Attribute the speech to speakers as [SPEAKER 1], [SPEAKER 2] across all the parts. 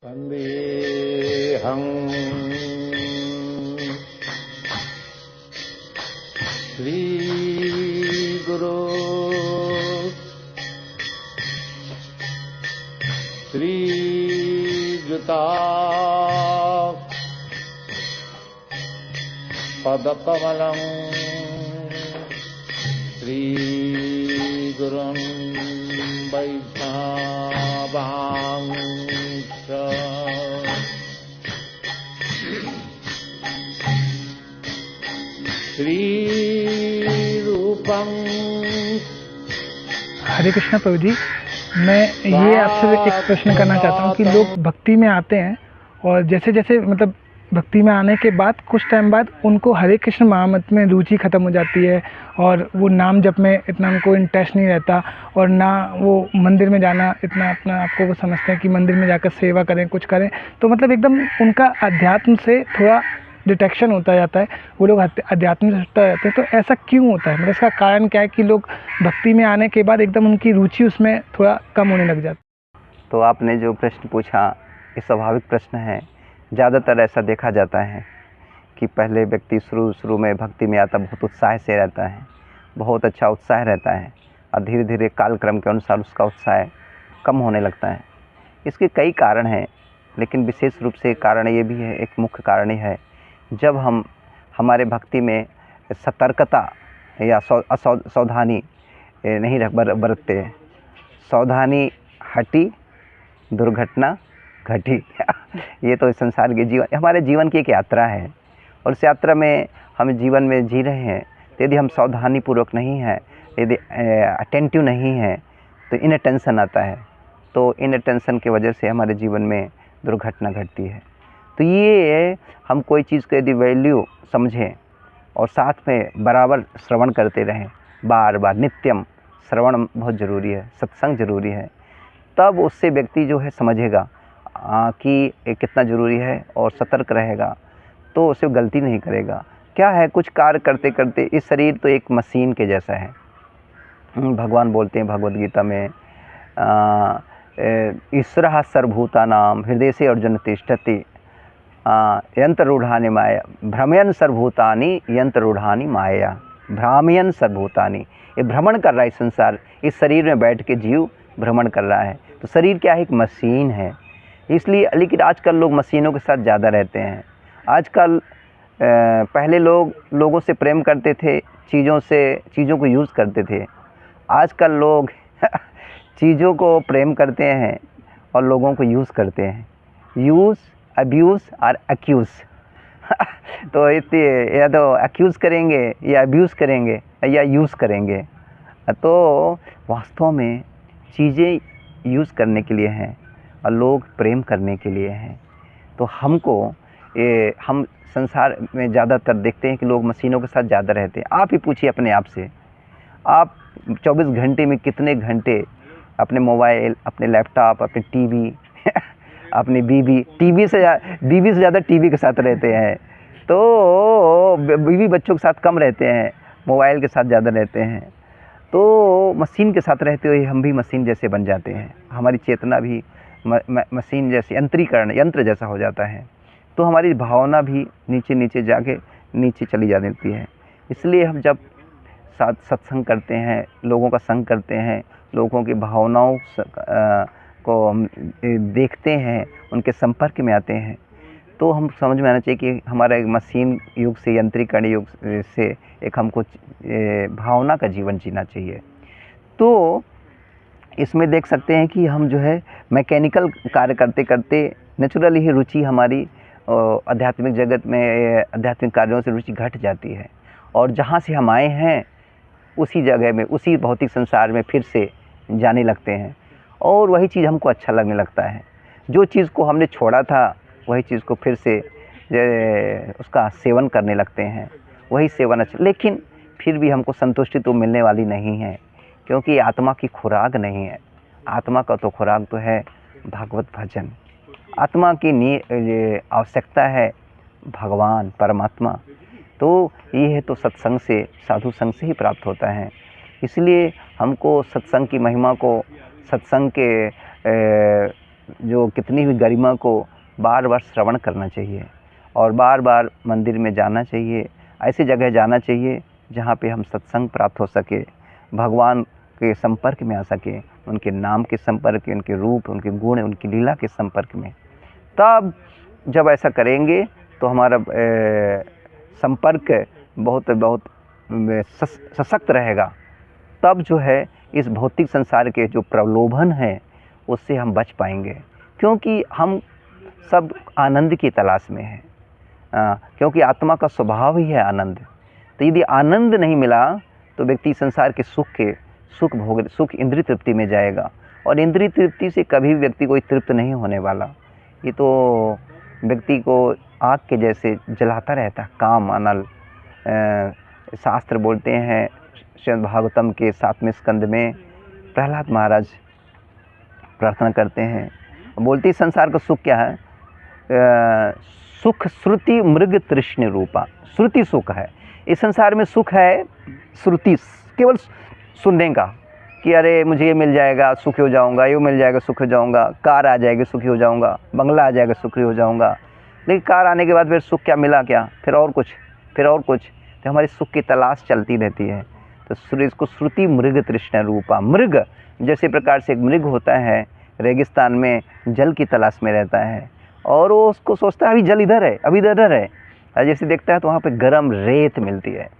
[SPEAKER 1] वन्देऽहं श्रीगुरो श्रीयुता पदकमलं श्रीगुरुं वैष्णवांश्च श्रीरूपं।
[SPEAKER 2] हरे कृष्णा प्रभु जी, मैं ये आपसे एक प्रश्न करना चाहता हूँ कि लोग भक्ति में आते हैं और जैसे जैसे मतलब भक्ति में आने के बाद कुछ टाइम बाद उनको हरे कृष्ण महामंत्र में रुचि ख़त्म हो जाती है और वो नाम जप में इतना उनको इंटरेस्ट नहीं रहता और ना वो मंदिर में जाना इतना अपना आपको वो समझते हैं कि मंदिर में जाकर सेवा करें कुछ करें, तो मतलब एकदम उनका अध्यात्म से थोड़ा डिटेक्शन होता जाता है, वो लोग अध्यात्म से हटते जाते हैं। तो ऐसा क्यों होता है, मतलब इसका कारण क्या है कि लोग भक्ति में आने के बाद एकदम उनकी रुचि उसमें थोड़ा कम होने लग जाती है?
[SPEAKER 3] तो आपने जो प्रश्न पूछा ये स्वाभाविक प्रश्न है। ज़्यादातर ऐसा देखा जाता है कि पहले व्यक्ति शुरू में भक्ति में आता, बहुत उत्साह से रहता है, बहुत अच्छा उत्साह रहता है और धीरे धीरे कालक्रम के अनुसार उसका उत्साह कम होने लगता है। इसके कई कारण हैं, लेकिन विशेष रूप से कारण ये भी है, एक मुख्य कारण ये है, जब हम हमारे भक्ति में सतर्कता या सावधानी नहीं बरतते, सावधानी हटी दुर्घटना घटी। ये तो संसार के जीवन, हमारे जीवन की एक यात्रा है और इस यात्रा में हम जीवन में जी रहे हैं। तो यदि हम सावधानी पूर्वक नहीं हैं, यदि अटेंटिव नहीं हैं, तो इनअटेंशन आता है। तो इनअटेंशन की वजह से हमारे जीवन में दुर्घटना घटती है। तो ये हम कोई चीज़ को यदि वैल्यू समझें और साथ में बराबर श्रवण करते रहें, बार बार नित्यम श्रवण बहुत ज़रूरी है, सत्संग ज़रूरी है, तब उससे व्यक्ति जो है समझेगा कि ये कितना ज़रूरी है और सतर्क रहेगा, तो उसे गलती नहीं करेगा। क्या है, कुछ कार्य करते करते इस शरीर तो एक मशीन के जैसा है। भगवान बोलते हैं भगवद गीता में, ईश्वरः सर्वभूतानां हृदय से अर्जुन तिष्ठति यंत्र रूढ़ानि माया भ्रमयन सर्वभूतानि यंत्र रूढ़ानि माया। भ्रामयन सर्वभूतानि, ये भ्रमण कर रहा है संसार, इस शरीर में बैठ के जीव भ्रमण कर रहा है। तो शरीर क्या है, एक मशीन है। इसलिए लेकिन आजकल लोग मशीनों के साथ ज़्यादा रहते हैं। आजकल पहले लोगों से प्रेम करते थे, चीज़ों को यूज़ करते थे। आजकल लोग चीज़ों को प्रेम करते हैं और लोगों को यूज़ करते हैं। यूज़, अब्यूज़ और एक्यूज़। तो या तो एक्यूज़ करेंगे या अब्यूज़ करेंगे या यूज़ करेंगे। तो वास्तव में चीज़ें यूज़ करने के लिए हैं और लोग प्रेम करने के लिए हैं। तो हम संसार में ज़्यादातर देखते हैं कि लोग मशीनों के साथ ज़्यादा रहते हैं। आप ही पूछिए अपने आप से, आप 24 घंटे में कितने घंटे अपने मोबाइल, अपने लैपटॉप, अपने टीवी अपनी बीवी से ज़्यादा टीवी के साथ रहते हैं। तो बीवी बच्चों के साथ कम रहते हैं, मोबाइल के साथ ज़्यादा रहते हैं। तो मशीन के साथ रहते हुए हम भी मशीन जैसे बन जाते हैं। हमारी चेतना भी मशीन जैसे यंत्र जैसा हो जाता है। तो हमारी भावना भी नीचे जाके नीचे चली जा देती है। इसलिए हम जब सत्संग करते हैं, लोगों का संग करते हैं, लोगों की भावनाओं को हम देखते हैं, उनके संपर्क में आते हैं, तो हम समझ में आना चाहिए कि हमारा एक मशीन युग से यंत्रीकरण युग से एक हमको भावना का जीवन जीना चाहिए। तो इसमें देख सकते हैं कि हम जो है मैकेनिकल कार्य करते करते नेचुरली ही रुचि हमारी आध्यात्मिक जगत में, आध्यात्मिक कार्यों से रुचि घट जाती है और जहाँ से हम आए हैं उसी जगह में, उसी भौतिक संसार में फिर से जाने लगते हैं और वही चीज़ हमको अच्छा लगने लगता है। जो चीज़ को हमने छोड़ा था वही चीज़ को फिर से उसका सेवन करने लगते हैं, वही सेवन अच्छा, लेकिन फिर भी हमको संतुष्टि तो मिलने वाली नहीं है, क्योंकि आत्मा की खुराक नहीं है। आत्मा का तो खुराक तो है भागवत भजन। आत्मा की आवश्यकता है भगवान परमात्मा। तो ये है तो सत्संग से, साधु संग से ही प्राप्त होता है। इसलिए हमको सत्संग की महिमा को, सत्संग के जो कितनी भी गरिमा को बार बार श्रवण करना चाहिए और बार बार मंदिर में जाना चाहिए। ऐसी जगह जाना चाहिए जहाँ पे हम सत्संग प्राप्त हो सके, भगवान के संपर्क में आ सके, उनके नाम के संपर्क, उनके रूप, उनके गुण, उनकी लीला के संपर्क में। तब जब ऐसा करेंगे तो हमारा संपर्क बहुत बहुत सशक्त रहेगा। तब जो है इस भौतिक संसार के जो प्रलोभन हैं उससे हम बच पाएंगे, क्योंकि हम सब आनंद की तलाश में हैं। क्योंकि आत्मा का स्वभाव ही है आनंद। तो यदि आनंद नहीं मिला तो व्यक्ति संसार के सुख इंद्रिय तृप्ति में जाएगा, और इंद्रिय तृप्ति से कभी भी व्यक्ति कोई तृप्त नहीं होने वाला। ये तो व्यक्ति को आग के जैसे जलाता रहता है, काम अनल। शास्त्र बोलते हैं श्रीमद् भागवतम के 7वें स्कंद में प्रहलाद महाराज प्रार्थना करते हैं, बोलते हैं संसार का सुख क्या है? सुख श्रुति मृग तृष्ण रूपा। श्रुति सुख है, इस संसार में सुख है श्रुति, केवल सुनने का कि अरे मुझे ये मिल जाएगा सुखी हो जाऊंगा, ये मिल जाएगा सुखी हो जाऊंगा, कार आ जाएगी सुखी हो जाऊंगा, बंगला आ जाएगा सुखी हो जाऊंगा। लेकिन कार आने के बाद फिर सुख क्या मिला? क्या फिर और कुछ, फिर और कुछ। तो हमारी सुख की तलाश चलती रहती है। तो इसको श्रुति मृग तृष्ण रूपा। मृग जैसे प्रकार से एक मृग होता है, रेगिस्तान में जल की तलाश में रहता है, और वो उसको सोचता है अभी जल इधर है, अभी इधर है, और जैसे देखता है तो वहाँ पे गरम रेत मिलती है।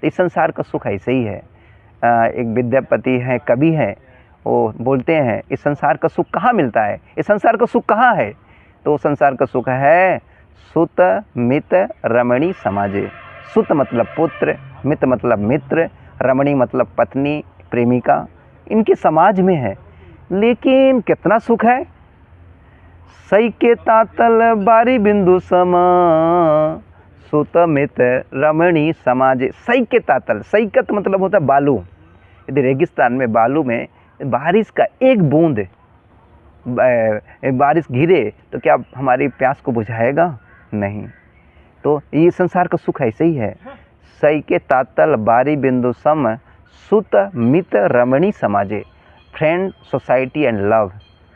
[SPEAKER 3] तो इस संसार का सुख ऐसे ही है। एक विद्यापति हैं, कवि हैं, वो बोलते हैं इस संसार का सुख कहाँ मिलता है, इस संसार का सुख कहाँ है? तो संसार का सुख है सुत मित रमणी समाजे। सुत मतलब पुत्र, मित मतलब मित्र, रमणी मतलब पत्नी, प्रेमिका, इनके समाज में है। लेकिन कितना सुख है? सई के तातल बारी बिंदु समा, सुत मित रमणी समाजे। सई के तातल, सईकत मतलब होता है बालू। यदि रेगिस्तान में बालू में बारिश का एक बूंद बारिश गिरे तो क्या हमारी प्यास को बुझाएगा? नहीं। तो ये संसार का सुख ऐसे ही है। सई के तातल बारी बिंदु सम, सुत मित रमणी समाजे। Friend, society and love.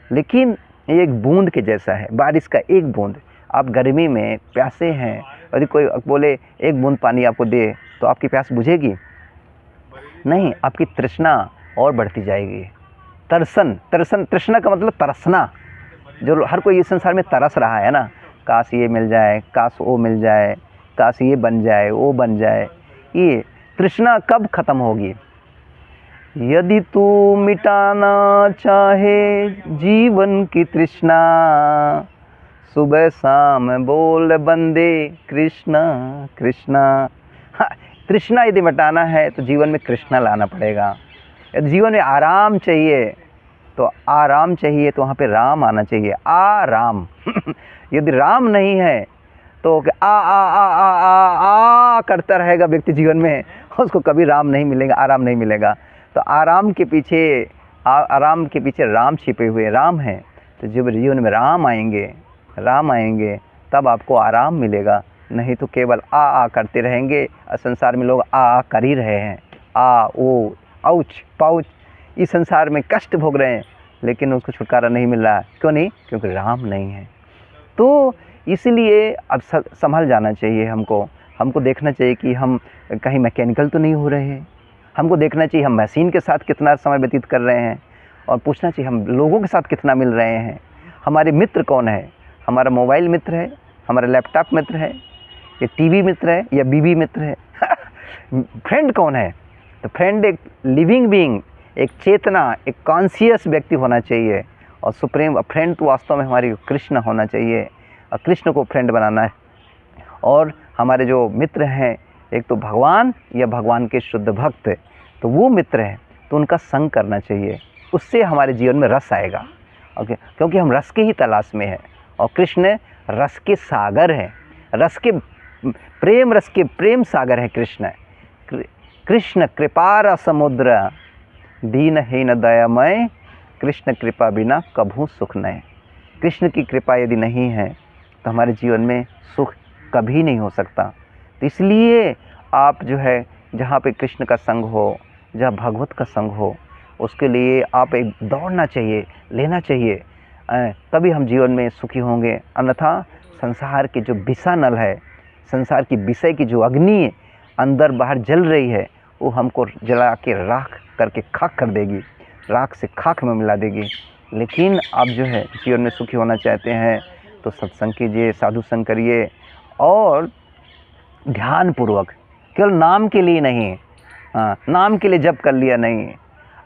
[SPEAKER 3] लेकिन ये एक बूंद के जैसा है, बारिश का एक बूंद। आप गर्मी में प्यासे हैं, यदि कोई बोले एक बूंद पानी आपको दे तो आपकी प्यास बुझेगी? नहीं, आपकी तृष्णा और बढ़ती जाएगी। तरसन, तृष्णा का मतलब तरसना। जो हर कोई इस संसार में तरस रहा है ना, काश ये मिल जाए, काश वो मिल जाए, काश ये बन जाए, वो बन जाए। ये तृष्णा कब खत्म होगी? यदि तू मिटाना चाहे जीवन की तृष्णा, सुबह शाम बोल बंदे कृष्णा कृष्णा। हाँ, तृष्णा यदि मिटाना है तो जीवन में कृष्णा लाना पड़ेगा। यदि जीवन में आराम चाहिए तो आराम चाहिए, तो वहाँ पे राम आना चाहिए। आराम। यदि राम नहीं है तो आ करता रहेगा व्यक्ति जीवन में, उसको कभी राम नहीं मिलेगा, आराम नहीं मिलेगा। तो आराम के पीछे राम छिपे हुए राम हैं। तो जब जीवन में राम आएंगे तब आपको आराम मिलेगा। नहीं तो केवल आ करते रहेंगे। संसार में लोग आ कर ही रहे हैं, आ ओ औच पाउच। इस संसार में कष्ट भोग रहे हैं, लेकिन उसको छुटकारा नहीं मिल रहा है। क्यों नहीं? क्योंकि राम नहीं है। तो इसलिए अब संभल जाना चाहिए हमको देखना चाहिए कि हम कहीं मैकेनिकल तो नहीं हो रहे हैं। हमको देखना चाहिए हम मशीन के साथ कितना समय व्यतीत कर रहे हैं, और पूछना चाहिए हम लोगों के साथ कितना मिल रहे हैं। हमारे मित्र कौन है? हमारा मोबाइल मित्र है, हमारा लैपटॉप मित्र है, या टीवी मित्र है, या बीवी मित्र है? फ्रेंड कौन है? तो फ्रेंड एक लिविंग बीइंग, एक चेतना, एक कॉन्शियस व्यक्ति होना चाहिए। और सुप्रीम फ्रेंड तो वास्तव में हमारी कृष्ण होना चाहिए, और कृष्ण को फ्रेंड बनाना है। और हमारे जो मित्र हैं, एक तो भगवान या भगवान के शुद्ध भक्त, तो वो मित्र हैं, तो उनका संग करना चाहिए। उससे हमारे जीवन में रस आएगा। ओके, क्योंकि हम रस के ही तलाश में हैं, और कृष्ण रस के सागर हैं, रस के प्रेम सागर है कृष्ण। कृष्ण कृपार समुद्र, दीनहीन दयामय, कृष्ण कृपा बिना कभू सुख नय। कृष्ण की कृपा यदि नहीं है तो हमारे जीवन में सुख कभी नहीं हो सकता। तो इसलिए आप जो है, जहाँ पे कृष्ण का संग हो, जहाँ भगवत का संग हो, उसके लिए आप एक दौड़ना चाहिए, लेना चाहिए। तभी हम जीवन में सुखी होंगे। अन्यथा संसार के जो विषानल है, संसार की विषय की जो अग्नि अंदर बाहर जल रही है, वो हमको जला के राख करके खाक कर देगी, राख से खाक में मिला देगी। लेकिन आप जो है जीवन में सुखी होना चाहते हैं तो सत्संग कीजिए, साधु संग करिए, और ध्यानपूर्वक, केवल नाम के लिए नहीं, नाम के लिए जप कर लिया नहीं।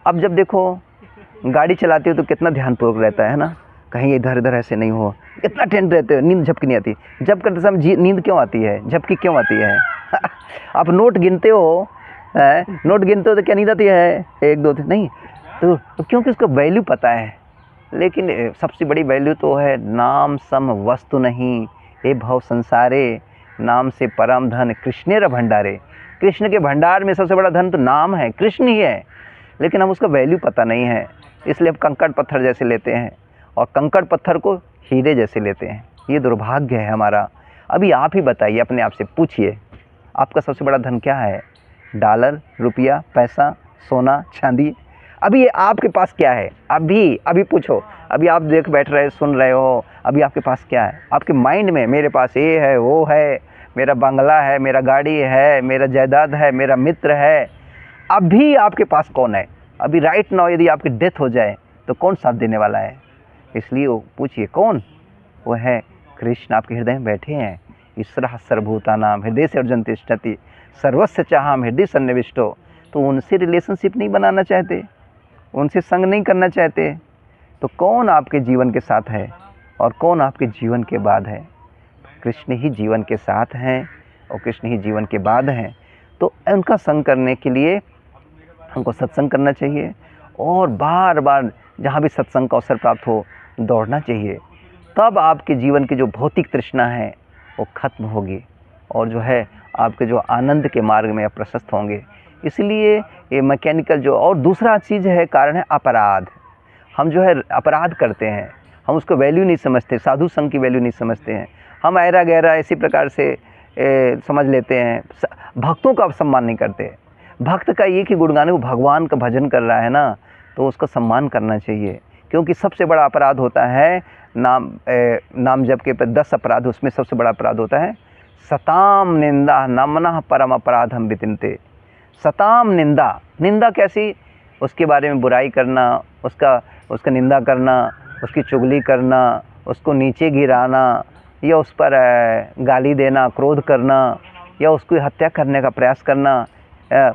[SPEAKER 3] अब जब देखो गाड़ी चलाते हो तो कितना ध्यानपूर्वक रहता है ना, कहीं इधर इधर ऐसे नहीं हो, कितना टेंट रहते हो, नींद झपकी नहीं आती। जप करते समय नींद क्यों आती है, झपकी क्यों आती है? आप नोट गिनते हो, नोट गिनते हो तो क्या नींद आती है? 1 2 3 नहीं, तो क्योंकि उसका वैल्यू पता है। लेकिन सबसे बड़ी वैल्यू तो है नाम सम वस्तु नहीं, हे भव संसारे, नाम से परम धन कृष्णेर भंडारे। कृष्ण के भंडार में सबसे बड़ा धन तो नाम है, कृष्ण ही है, लेकिन हम उसका वैल्यू पता नहीं है, इसलिए हम कंकड़ पत्थर जैसे लेते हैं और कंकड़ पत्थर को हीरे जैसे लेते हैं। ये दुर्भाग्य है हमारा। अभी आप ही बताइए, अपने आप से पूछिए, आपका सबसे बड़ा धन क्या है? डॉलर, रुपया, पैसा, सोना, चांदी? अभी ये आपके पास क्या है? अभी पूछो। अभी आप देख बैठ रहे, सुन रहे हो, अभी आपके पास क्या है? आपके माइंड में मेरे पास ये है, वो है, मेरा बंगला है, मेरा गाड़ी है, मेरा जायदाद है, मेरा मित्र है। अभी आपके पास कौन है? अभी राइट नाउ यदि आपकी डेथ हो जाए तो कौन साथ देने वाला है? इसलिए वो पूछिए कौन? वो है कृष्ण, आपके हृदय में बैठे हैं। ईश्वरः सर्वभूतानां हृदय से अर्जुन तिष्ठति, सर्वस्य चाहम हृदय सन्निविष्टो। तो उनसे रिलेशनशिप नहीं बनाना चाहते, उनसे संग नहीं करना चाहते, तो कौन आपके जीवन के साथ है और कौन आपके जीवन के बाद है? कृष्ण ही जीवन के साथ हैं और कृष्ण ही जीवन के बाद हैं। तो उनका संग करने के लिए हमको सत्संग करना चाहिए, और बार बार जहाँ भी सत्संग का अवसर प्राप्त हो दौड़ना चाहिए। तब आपके जीवन की जो भौतिक तृष्णा है वो खत्म होगी, और जो है आपके जो आनंद के मार्ग में आप प्रशस्त होंगे। इसलिए ये मैकेनिकल जो, और दूसरा चीज़ है, कारण है अपराध। हम जो है अपराध करते हैं, हम उसको वैल्यू नहीं समझते, साधु संघ की वैल्यू नहीं समझते हैं। हम ऐरा गहरा इसी प्रकार से समझ लेते हैं, भक्तों का सम्मान नहीं करते। भक्त का ये कि गुणगान, वो भगवान का भजन कर रहा है ना, तो उसका सम्मान करना चाहिए। क्योंकि सबसे बड़ा अपराध होता है नाम जप के 10 अपराध, उसमें सबसे बड़ा अपराध होता है सताम निंदा नमनः परम अपराधम वितिनते। सताम निंदा, निंदा कैसी? उसके बारे में बुराई करना, उसका निंदा करना, उसकी चुगली करना, उसको नीचे गिराना, या उस पर गाली देना, क्रोध करना, या उसकी हत्या करने का प्रयास करना,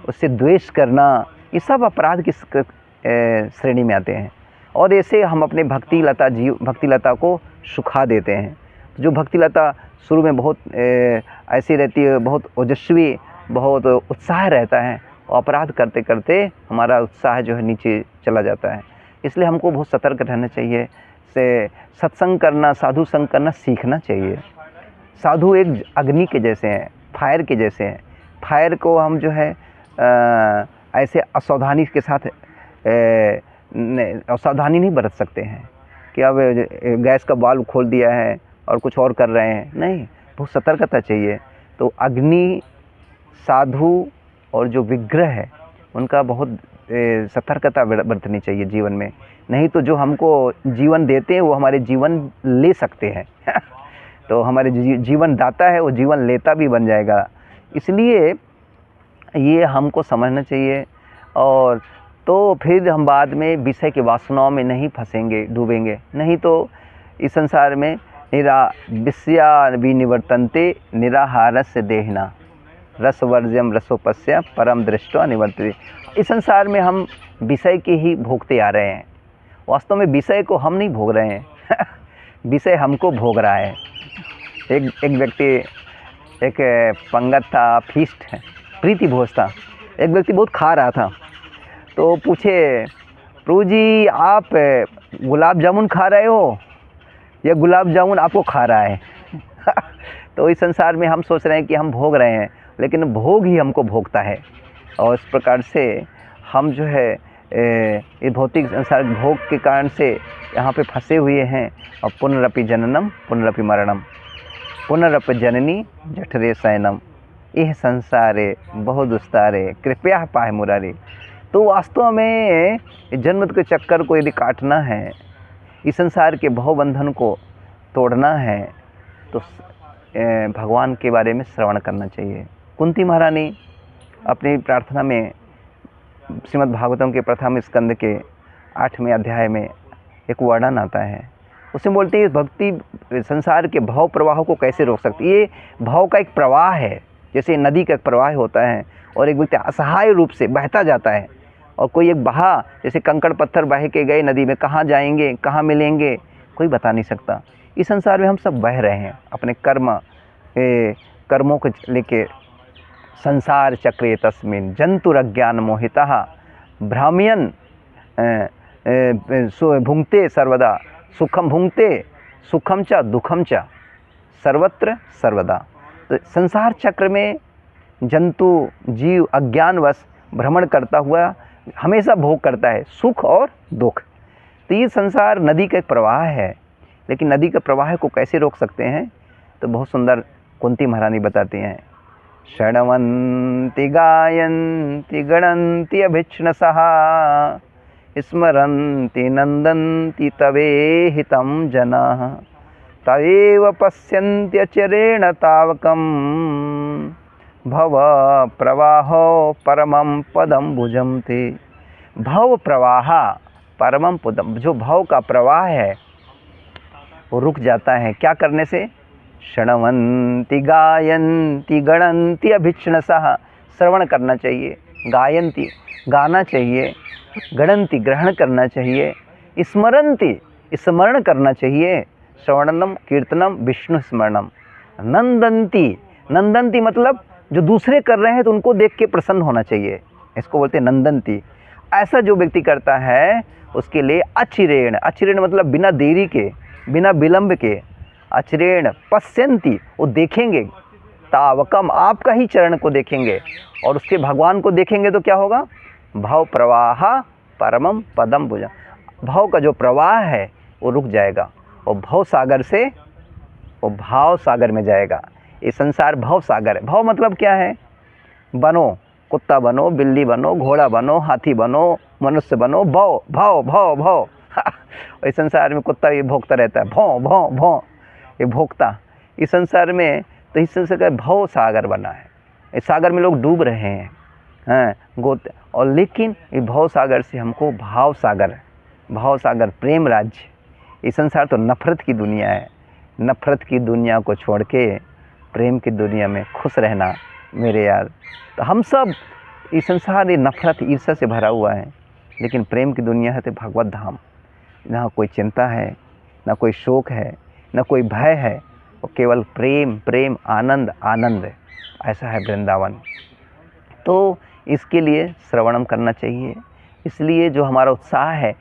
[SPEAKER 3] उससे द्वेष करना, ये सब अपराध की श्रेणी में आते हैं। और ऐसे हम अपने भक्ति लता को सुखा देते हैं। जो भक्ति लता शुरू में बहुत ऐसी रहती है, बहुत ओजस्वी, बहुत उत्साह रहता है, और अपराध करते करते हमारा उत्साह जो है नीचे चला जाता है। इसलिए हमको बहुत सतर्क रहना चाहिए, से सत्संग करना, साधु संग करना सीखना चाहिए। साधु एक अग्नि के जैसे हैं, फायर के जैसे हैं। फायर को हम जो है ऐसे असावधानी के साथ असावधानी नहीं बरत सकते हैं कि अब गैस का वाल्व खोल दिया है और कुछ और कर रहे हैं, नहीं, बहुत सतर्कता चाहिए। तो अग्नि, साधु और जो विग्रह है, उनका बहुत सतर्कता बरतनी चाहिए जीवन में। नहीं तो जो हमको जीवन देते हैं वो हमारे जीवन ले सकते हैं तो हमारे जीवन दाता है वो जीवन लेता भी बन जाएगा। इसलिए ये हमको समझना चाहिए, और तो फिर हम बाद में विषय के वासनाओं में नहीं फंसेंगे, डूबेंगे। नहीं तो इस संसार में विषया विनिवर्तन्ते निराहारस्य देहिना रसवर्ज्यम रसोपस्य परम दृष्टवा निवर्तते। इस संसार में हम विषय के ही भोगते आ रहे हैं, वास्तव में विषय को हम नहीं भोग रहे हैं विषय हमको भोग रहा है। एक व्यक्ति, एक पंगत था, फीस्ट है, प्रीति भोज था। एक व्यक्ति बहुत खा रहा था, तो पूछे, प्रभु जी आप गुलाब जामुन खा रहे हो या गुलाब जामुन आपको खा रहा है तो इस संसार में हम सोच रहे हैं कि हम भोग रहे हैं, लेकिन भोग ही हमको भोगता है। और इस प्रकार से हम जो है ये भौतिक संसार भोग के कारण से यहाँ पे फंसे हुए हैं। और पुनरपि जननम पुनरपि मरणम पुनरपि जननी जठरे शयनम यह संसारे बहु दुस्तारे कृपया पाए मुरारे। तो वास्तव में जन्म के चक्कर को यदि काटना है, इस संसार के भवबंधन को तोड़ना है तो भगवान के बारे में श्रवण करना चाहिए। कुंती महारानी अपनी प्रार्थना में श्रीमद् भागवतम के प्रथम स्कंद के 8वें अध्याय में एक वर्णन आता है, उसमें बोलते हैं भक्ति संसार के भाव प्रवाह को कैसे रोक सकती है। ये भाव का एक प्रवाह है, जैसे नदी का एक प्रवाह होता है और एक व्यक्ति असहाय रूप से बहता जाता है और कोई एक बहा जैसे कंकड़ पत्थर बह के गए नदी में, कहाँ जाएंगे कहाँ मिलेंगे कोई बता नहीं सकता। इस संसार में हम सब बह रहे हैं अपने कर्मों को लेके। संसार चक्रे तस्मिन् जंतुरज्ञान मोहितः भ्राम्यन् भुंक्ते सर्वदा सुखम भुंक्ते सुखम च दुखम च सर्वत्र सर्वदा। तो संसार चक्र में जंतु जीव अज्ञानवश भ्रमण करता हुआ हमेशा भोग करता है सुख और दुख। तो ये संसार नदी का एक प्रवाह है, लेकिन नदी के प्रवाह को कैसे रोक सकते हैं तो बहुत सुंदर कुंती महारानी बताती हैं। शृण्वन्ति गायन्ति गणन्ति अभिष्णसः स्मरन्ति नन्दन्ति तवेहितं जनाः तवेव पश्यन्त्यचरेण तावकं भव प्रवाहो परमं पदं भुजन्ते। भव प्रवाह परमं पदम, जो भव का प्रवाह है वो रुक जाता है क्या करने से। शृण्वन्ति गायन्ति गणन्ति अभिष्णसः, श्रवण करना चाहिए, गायन्ति गाना चाहिए, गणन्ति ग्रहण करना चाहिए, स्मरन्ति स्मरण करना चाहिए, श्रवणनम कीर्तनम विष्णु स्मरणम, नंदन्ति नंदन्ति मतलब जो दूसरे कर रहे हैं तो उनको देख के प्रसन्न होना चाहिए, इसको बोलते हैं नंदन्ति। ऐसा जो व्यक्ति करता है उसके लिए अचिरेण, अचिरेण मतलब बिना देरी के बिना विलंब के, अचिरेण पश्यन्ति वो देखेंगे, तावकम आपका ही चरण को देखेंगे और उसके भगवान को देखेंगे तो क्या होगा। भाव प्रवाह परमम पदम भुजम, भाव का जो प्रवाह है वो रुक जाएगा और भाव सागर से वो भाव सागर में जाएगा। ये संसार भाव सागर है। भाव मतलब क्या है, बनो कुत्ता बनो बिल्ली बनो घोड़ा बनो हाथी बनो मनुष्य बनो, भाव भाव भाव भाव इस संसार में कुत्ता ये भोगता रहता है, भौं भौं भौं ये भोगता इस संसार में। तो इस संसार का भाव सागर बना है, इस सागर में लोग डूब रहे हैं गोते और, लेकिन ये भाव सागर से हमको भाव सागर प्रेम राज्य। ये संसार तो नफ़रत की दुनिया है, नफ़रत की दुनिया को छोड़ के प्रेम की दुनिया में खुश रहना मेरे यार। तो हम सब ये संसार ये नफ़रत ईर्ष्या से भरा हुआ है, लेकिन प्रेम की दुनिया है तो भगवत धाम, ना कोई चिंता है ना कोई शोक है ना कोई भय है, वो केवल प्रेम प्रेम आनंद आनंद, ऐसा है वृंदावन। तो इसके लिए श्रवणम करना चाहिए। इसलिए जो हमारा उत्साह है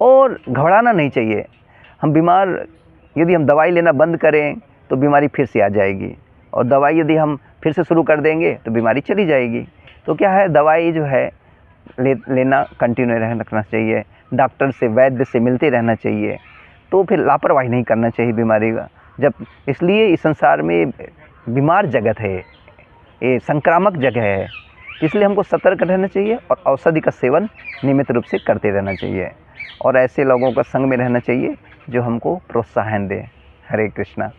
[SPEAKER 3] और घबराना नहीं चाहिए। हम बीमार यदि हम दवाई लेना बंद करें तो बीमारी फिर से आ जाएगी, और दवाई यदि हम फिर से शुरू कर देंगे तो बीमारी चली जाएगी। तो क्या है, दवाई जो है लेना कंटिन्यू रखना चाहिए, डॉक्टर से वैद्य से मिलते रहना चाहिए। तो फिर लापरवाही नहीं करना चाहिए बीमारी का। जब इसलिए इस संसार में बीमार जगत है, ये संक्रामक जगह है, इसलिए हमको सतर्क रहना चाहिए और औषधि का सेवन नियमित रूप से करते रहना चाहिए और ऐसे लोगों का संग में रहना चाहिए जो हमको प्रोत्साहन दे। हरे कृष्णा।